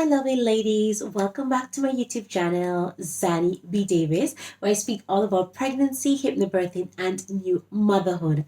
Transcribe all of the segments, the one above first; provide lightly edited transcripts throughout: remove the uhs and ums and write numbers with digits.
lovely ladies. Welcome back to my YouTube channel, Zani B. Davis, where I speak all about pregnancy, hypnobirthing, and new motherhood.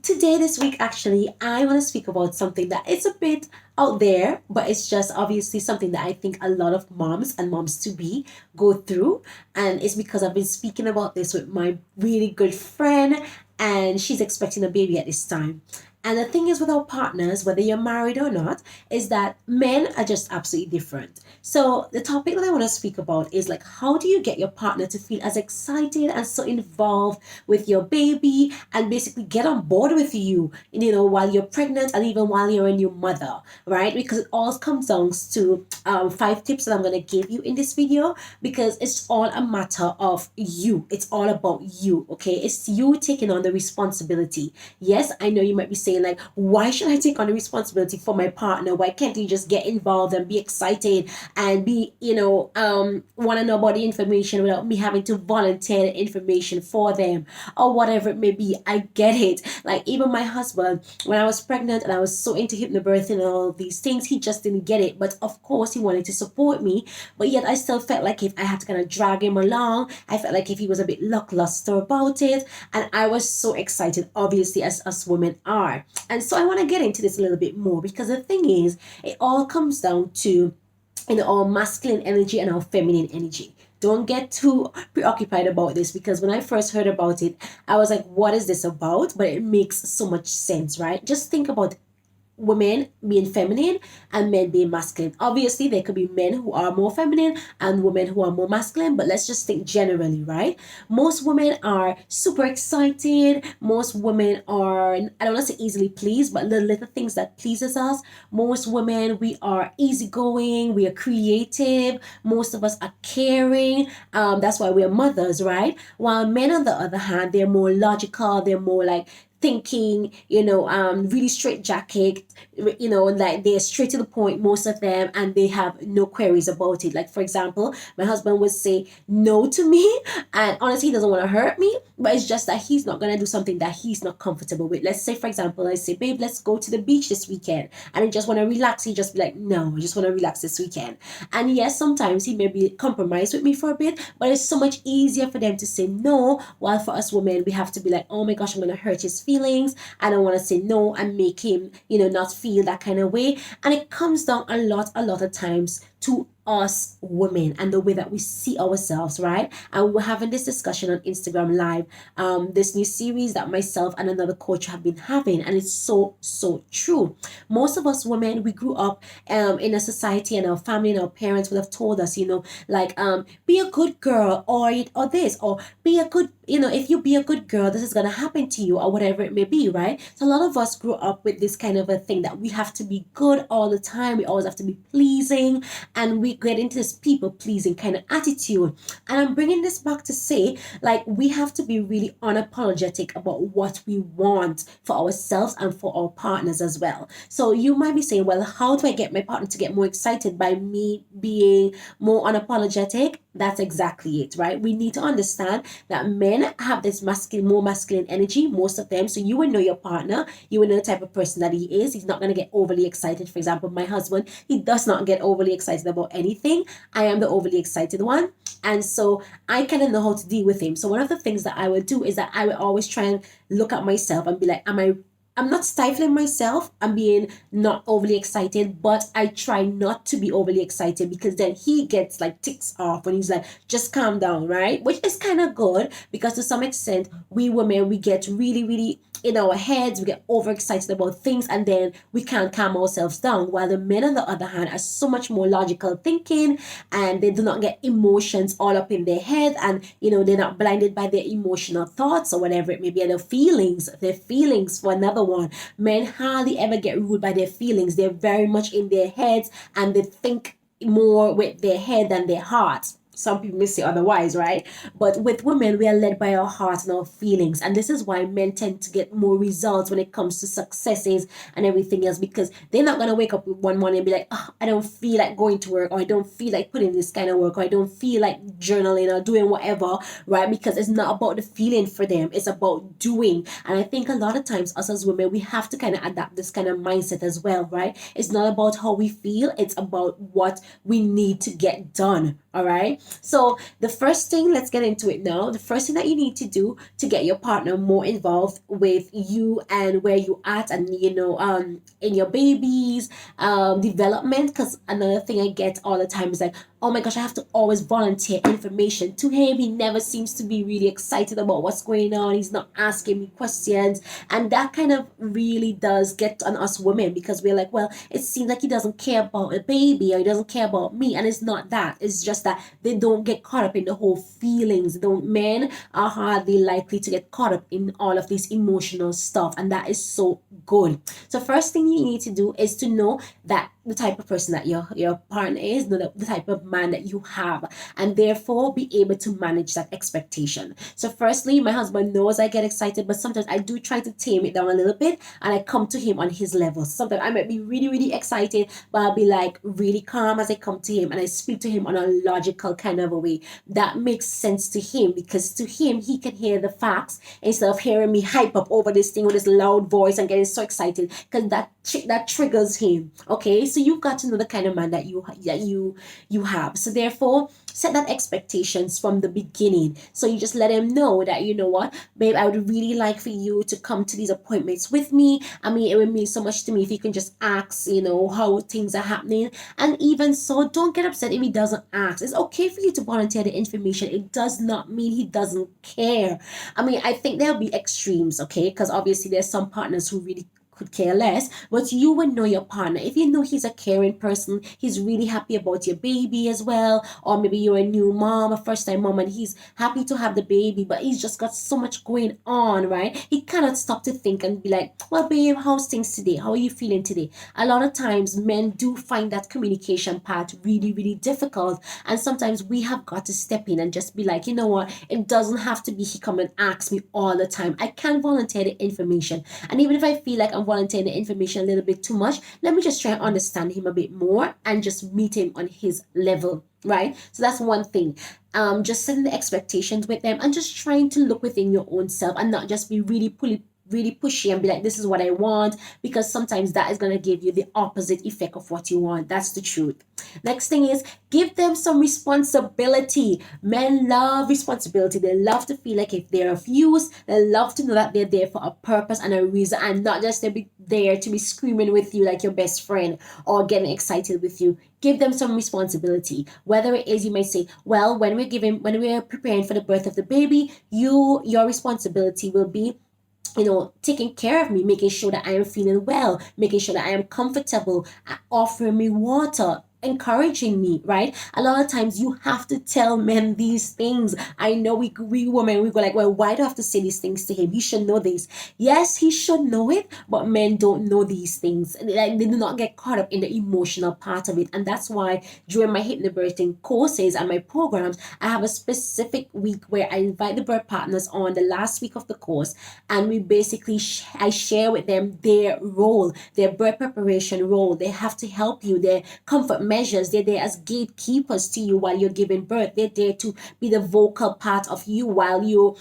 Today, this week, actually, I want to speak about something that is a bit out there, but it's just obviously something that I think a lot of moms and moms to be go through. And it's because I've been speaking about this with my really good friend, and she's expecting a baby at this time. And the thing is with our partners, whether you're married or not, is that men are just absolutely different. So the topic that I want to speak about is like, how do you get your partner to feel as excited and so involved with your baby and basically get on board with you, while you're pregnant and even while you're a new mother, right? Because it all comes down to 5 tips that I'm going to give you in this video, because it's all a matter of you. It's all about you, okay? It's you taking on the responsibility. Yes, I know you might be saying, like, why should I take on the responsibility for my partner? Why can't you just get involved and be excited and be, want to know about the information without me having to volunteer the information for them or whatever it may be? I get it. Like, even my husband, when I was pregnant and I was so into hypnobirthing and all of these things, he just didn't get it. But of course, he wanted to support me. But yet I still felt like if I had to kind of drag him along, I felt like if he was a bit lackluster about it. And I was so excited, obviously, as us women are. And so I want to get into this a little bit more, because the thing is, it all comes down to our masculine energy and our feminine energy. Don't get too preoccupied about this, because when I first heard about it, I was like, what is this about? But it makes so much sense, right? Just think about women being feminine and men being masculine. Obviously, there could be men who are more feminine and women who are more masculine, but let's just think generally, right? Most women are super excited. Most women are, I don't want to say easily pleased, but the little things that pleases us. Most women, we are easygoing, we are creative. Most of us are caring. That's why we're mothers, right? While men, on the other hand, they're more logical. They're more like thinking, really straight jacket, like they're straight to the point, most of them, and they have no queries about it. Like, for example, my husband would say no to me, and honestly, he doesn't want to hurt me, but it's just that he's not going to do something that he's not comfortable with. Let's say, for example, I say, babe, let's go to the beach this weekend, and I just want to relax. He just be like, no, I just want to relax this weekend. And yes, sometimes he may be compromised with me for a bit, but it's so much easier for them to say no, while for us women, we have to be like, oh my gosh, I'm going to hurt his feelings. I don't want to say no and make him, not feel that kind of way. And it comes down a lot of times to us women and the way that we see ourselves, right? And we were having this discussion on Instagram Live, this new series that myself and another coach have been having, and it's so true. Most of us women, we grew up in a society, and our family and our parents would have told us, like, be a good girl, or this, or be a good, if you be a good girl, this is gonna happen to you, or whatever it may be, right? So a lot of us grew up with this kind of a thing that we have to be good all the time. We always have to be pleasing, and we get into this people pleasing kind of attitude. And I'm bringing this back to say, like, we have to be really unapologetic about what we want for ourselves and for our partners as well. So you might be saying, well, how do I get my partner to get more excited? By me being more unapologetic? That's exactly it, right? We need to understand that men have this more masculine energy, most of them. So you will know your partner, you will know the type of person that he is. He's not going to get overly excited. For example, my husband, he does not get overly excited about anything. I am the overly excited one. And so I kind of know how to deal with him. So one of the things that I would do is that I would always try and look at myself and be like, I'm not stifling myself. I'm being not overly excited, but I try not to be overly excited, because then he gets like ticks off when he's like, just calm down, right? Which is kind of good, because to some extent, we women, we get really in our heads, we get overexcited about things, and then we can't calm ourselves down. While the men, on the other hand, are so much more logical thinking, and they do not get emotions all up in their head, and they're not blinded by their emotional thoughts or whatever it may be, and their feelings for another one. Men hardly ever get ruled by their feelings. They're very much in their heads, and they think more with their head than their heart. some people may say otherwise, right? But with women, we are led by our hearts and our feelings. And this is why men tend to get more results when it comes to successes and everything else, because they're not going to wake up one morning and be like, oh, I don't feel like going to work, or I don't feel like putting this kind of work, or I don't feel like journaling or doing whatever, right? Because it's not about the feeling for them, it's about doing. And I think a lot of times, us as women, we have to kind of adapt this kind of mindset as well, right? It's not about how we feel, it's about what we need to get done. All right. So the first thing, let's get into it now. The first thing that you need to do to get your partner more involved with you and where you at, and in your baby's development. Because another thing I get all the time is like, oh my gosh, I have to always volunteer information to him. He never seems to be really excited about what's going on. He's not asking me questions. And that kind of really does get on us women, because we're like, well, it seems like he doesn't care about a baby, or he doesn't care about me. And it's not that. It's just that they don't get caught up in the whole feelings. Don't Men are hardly likely to get caught up in all of this emotional stuff. And that is so good. So first thing you need to do is to know that the type of person that your partner is, the type of man that you have, and therefore be able to manage that expectation. So firstly, my husband knows I get excited, but sometimes I do try to tame it down a little bit, and I come to him on his level. Sometimes I might be really, really excited, but I'll be like really calm as I come to him, and I speak to him on a logical kind of a way that makes sense to him, because to him, he can hear the facts instead of hearing me hype up over this thing with this loud voice and getting so excited, because that triggers him. Okay, so you've got to know the kind of man that you have. So therefore, set that expectations from the beginning. So you just let him know that, you know what, babe, I would really like for you to come to these appointments with me. I mean, it would mean so much to me if you can just ask, how things are happening. And even so, don't get upset if he doesn't ask. It's okay for you to volunteer the information. It does not mean he doesn't care. I mean, I think there'll be extremes, okay? Because obviously there's some partners who really could care less, but you would know your partner. If you know he's a caring person, he's really happy about your baby as well, or maybe you're a new mom, a first time mom, and he's happy to have the baby, but he's just got so much going on, right? He cannot stop to think and be like, well, babe, how's things today? How are you feeling today? A lot of times men do find that communication part really, really difficult, and sometimes we have got to step in and just be like, you know what, it doesn't have to be he come and ask me all the time. I can volunteer the information, and even if I feel like I'm volunteering the information a little bit too much, let me just try and understand him a bit more and just meet him on his level, right? So that's one thing. Just setting the expectations with them and just trying to look within your own self and not just be really pushy and be like, this is what I want, because sometimes that is going to give you the opposite effect of what you want. That's the truth. Next thing is, give them some responsibility. Men love responsibility. They love to feel like if they're of use, they love to know that they're there for a purpose and a reason, and not just to be there to be screaming with you like your best friend or getting excited with you. Give them some responsibility. Whether it is, you may say, well, when we're preparing for the birth of the baby, your responsibility will be, taking care of me, making sure that I am feeling well, making sure that I am comfortable, offering me water, encouraging me, right? A lot of times you have to tell men these things. I know we women, we go like, well, why do I have to say these things to him? He should know this. Yes, he should know it, but men don't know these things. Like, they do not get caught up in the emotional part of it. And that's why during my hypnobirthing courses and my programs, I have a specific week where I invite the birth partners on the last week of the course, and we basically I share with them their role, their birth preparation role. They have to help you, their comfort measures. They're there as gatekeepers to you while you're giving birth. They're there to be the vocal part of you while you're,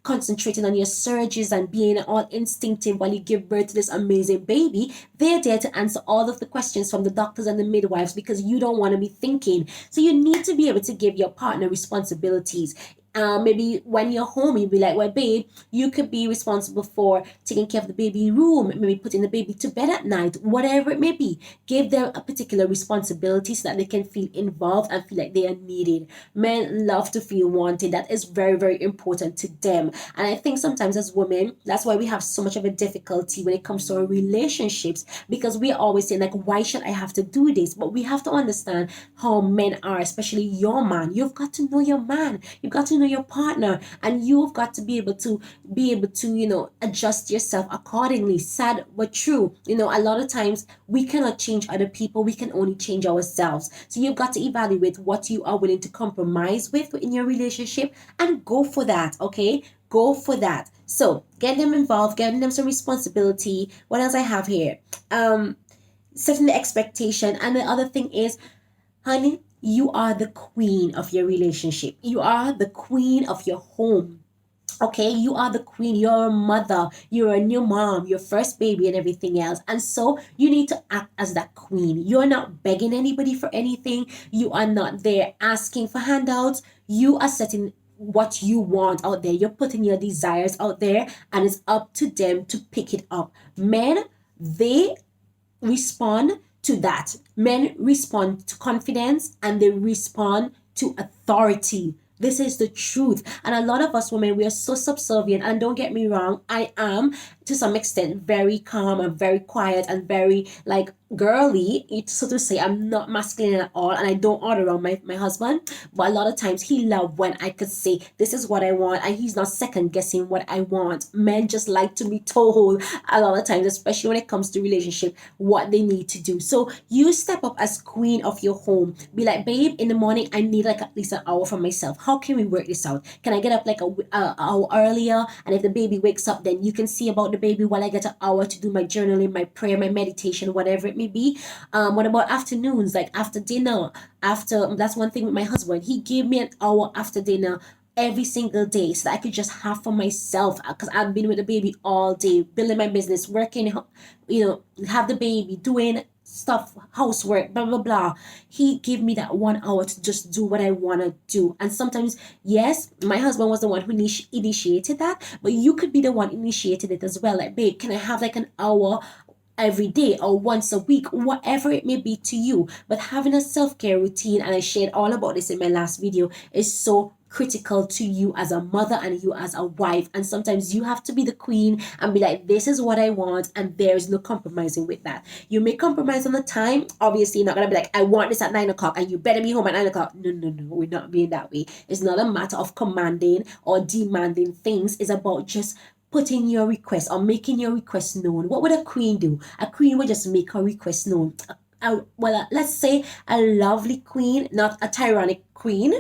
concentrating on your surges and being all instinctive while you give birth to this amazing baby. They're there to answer all of the questions from the doctors and the midwives, because you don't want to be thinking. So you need to be able to give your partner responsibilities. Maybe when you're home, you'd be like, well, babe, you could be responsible for taking care of the baby room, maybe putting the baby to bed at night, whatever it may be. Give them a particular responsibility so that they can feel involved and feel like they are needed. Men love to feel wanted. That is very, very important to them. And I think sometimes as women, that's why we have so much of a difficulty when it comes to our relationships, because we are always saying like, why should I have to do this? But we have to understand how men are, especially your man. You've got to know your man. You've got to know your partner, and you've got to be able to adjust yourself accordingly. Sad but true. A lot of times we cannot change other people, we can only change ourselves. So you've got to evaluate what you are willing to compromise with in your relationship and go for that. Okay, go for that. So get them involved, getting them some responsibility. What else I have here? Setting the expectation. And the other thing is, honey, you are the queen of your relationship. You are the queen of your home. Okay, you are the queen. You're a mother. You're a new mom, your first baby, and everything else. And so you need to act as that queen. You're not begging anybody for anything. You are not there asking for handouts. You are setting what you want out there. You're putting your desires out there, and it's up to them to pick it up. Men, they respond to that. Men respond to confidence, and they respond to authority. This is the truth. And a lot of us women, we are so subservient. And don't get me wrong, I am to some extent very calm and very quiet and very like girly, so to say. I'm not masculine at all, and I don't order around my husband. But a lot of times he loves when I could say this is what I want, and he's not second guessing what I want. Men just like to be told a lot of times, especially when it comes to relationship, what they need to do. So you step up as queen of your home. Be like, babe, in the morning I need like at least an hour for myself. How can we work this out? Can I get up like a hour earlier? And if the baby wakes up, then you can see about the baby while I get an hour to do my journaling, my prayer, my meditation, whatever it may be. What about afternoons? Like after dinner, that's one thing with my husband. He gave me an hour after dinner every single day so that I could just have for myself, because I've been with the baby all day, building my business, working, have the baby, doing stuff, housework, blah blah blah. He gave me that 1 hour to just do what I want to do. And sometimes, yes, my husband was the one who initiated that, but you could be the one initiated it as well. Like, babe, can I have like an hour every day or once a week, whatever it may be to you? But having a self-care routine, and I shared all about this in my last video, is so critical to you as a mother and you as a wife. And sometimes you have to be the queen and be like, this is what I want, and there's no compromising with that. You may compromise on the time. Obviously, you're not gonna be like, I want this at 9 o'clock and you better be home at 9 o'clock. No, no, no, we're not being that way. It's not a matter of commanding or demanding things. It's about just putting your request or making your request known. What would a queen do? A queen would just make her request known. Let's say a lovely queen, not a tyrannic queen,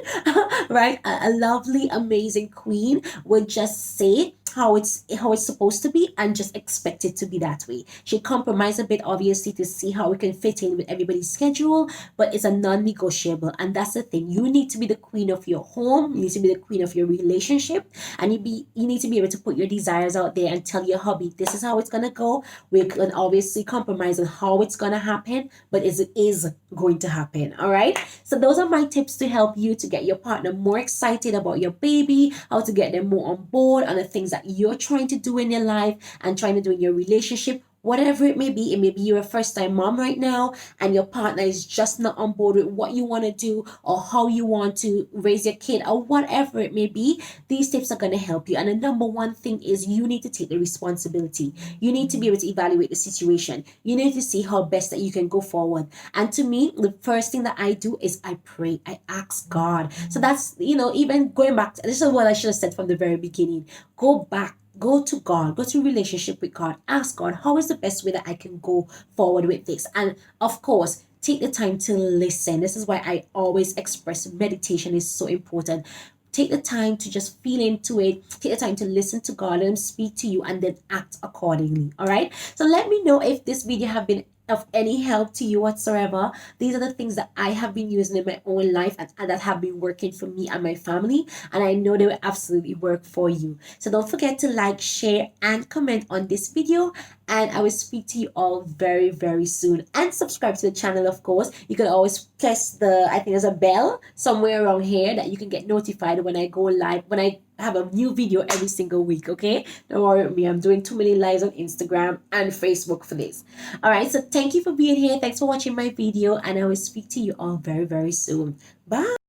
right? A lovely, amazing queen would just say how it's supposed to be and just expect it to be that way. She compromise a bit, obviously, to see how we can fit in with everybody's schedule, but it's a non-negotiable. And that's the thing. You need to be the queen of your home. You need to be the queen of your relationship, and you need to be able to put your desires out there and tell your hubby, this is how it's gonna go. We can obviously compromise on how it's gonna happen, but it is going to happen. All right, so those are my tips to help you to get your partner more excited about your baby, how to get them more on board on the things that you're trying to do in your life and trying to do in your relationship. Whatever it may be, it may be you're a first-time mom right now and your partner is just not on board with what you want to do or how you want to raise your kid or whatever it may be. These tips are going to help you. And the number one thing is you need to take the responsibility. You need to be able to evaluate the situation. You need to see how best that you can go forward. And to me, the first thing that I do is I pray. I ask God. So that's, even going back to, this is what I should have said from the very beginning. Go back. Go to God, go to relationship with God. Ask God, how is the best way that I can go forward with this? And of course, take the time to listen. This is why I always express meditation is so important. Take the time to just feel into it. Take the time to listen to God, let him speak to you, and then act accordingly. All right. So let me know if this video have been of any help to you whatsoever. These are the things that I have been using in my own life and that have been working for me and my family, and I know they will absolutely work for you. So don't forget to like, share, and comment on this video, and I will speak to you all very, very soon. And subscribe to the channel, of course. You can always press I think there's a bell somewhere around here that you can get notified when I go live, when I have a new video every single week. Okay, don't worry with me, I'm doing too many lives on Instagram and Facebook for this. All right, so thank you for being here. Thanks for watching my video, and I will speak to you all very, very soon. Bye.